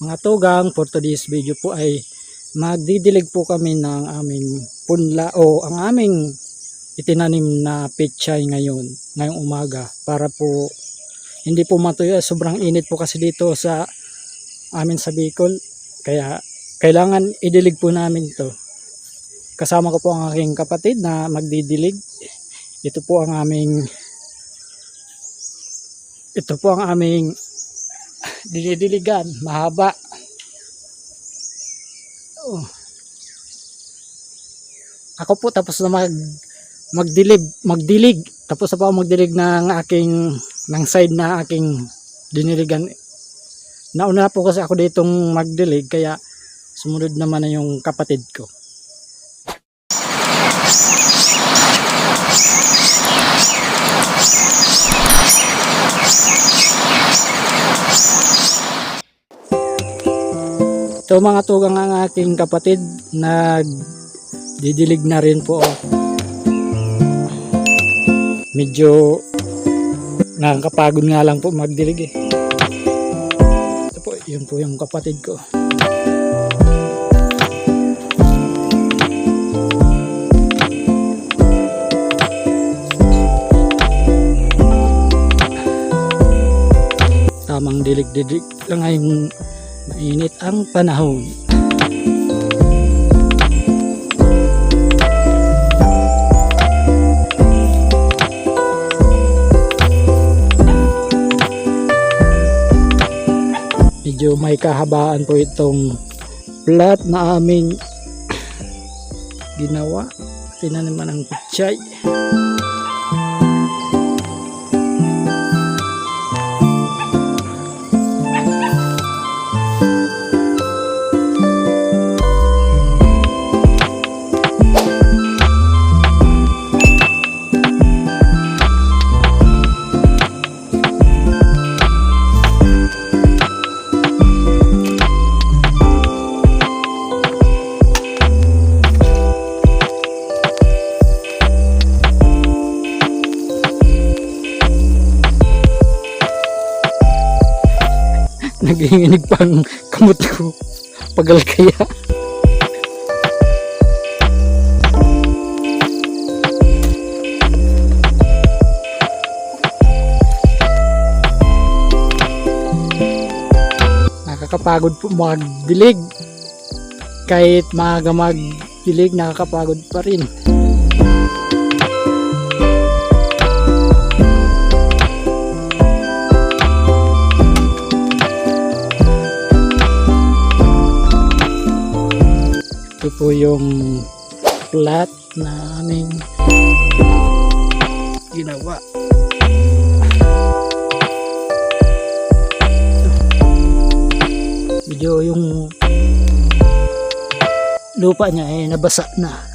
Mga tugang, for today's video po ay magdidilig po kami ng aming punla o ang aming itinanim na pechay ngayong umaga para po hindi po matuyo. Sobrang init po kasi dito sa amin sa Bicol, kaya kailangan idilig po namin to. Kasama ko po ang aking kapatid na magdidilig. Ito po ang aming dinidiligan, mahaba. Ako po tapos na magdilig. Tapos na po ako magdilig ng side na aking diniligan. Nauna po kasi ako ditong magdilig, kaya sumunod naman na yung kapatid ko. So mga tugang, ang aking kapatid nagdidilig na rin po. Medyo nakakapagod nga lang po magdilig eh. Ito po, yun po yung kapatid ko. Tamang dilig-dilig lang ngayong mainit ang panahon. Medyo may kahabaan po itong plat na aming ginawa. Tinaniman ng pechay. Naginginig pang kamot ko pagal kaya. Nakakapagod po magdilig. Kahit maaga magdilig, nakakapagod pa rin. Ito po yung plat na aming ginawa. Medyo yung lupa niya ay nabasa na.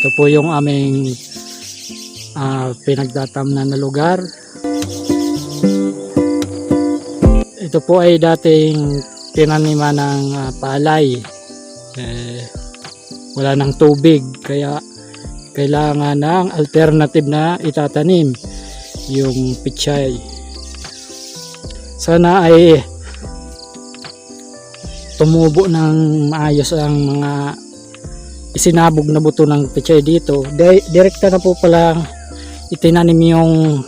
Ito po yung aming pinagtatamnan na lugar. Ito po ay dating tinaniman ng palay. Wala ng tubig, kaya kailangan ng alternative na itatanim, yung pechay. Sana ay tumubo ng maayos ang mga isinabog na buto ng pechay dito. Direkta na po pala itinanim yung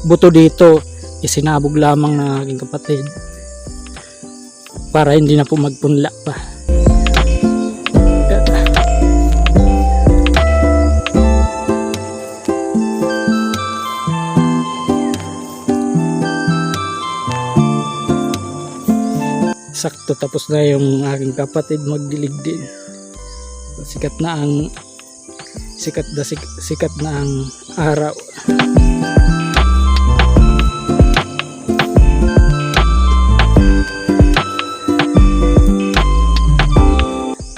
buto dito. Isinabog lamang ng aking kapatid para hindi na po magpunla pa. sakto tapos na yung aking kapatid magdilig din. Sikat na ang araw.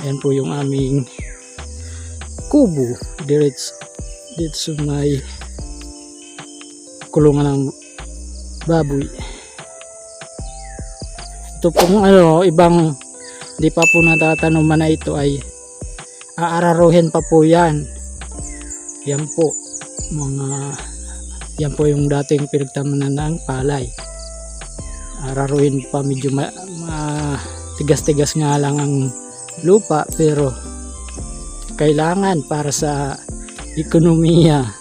Ayan po yung aming kubo dito may kulungan ng baboy. Ito pong ibang di pa po natatanuman na ito ay aararuhin pa po yan. Yan po yung dating pinagtamanan ng palay. Araruhin pa, medyo tigas-tigas nga lang ang lupa pero kailangan para sa ekonomiya.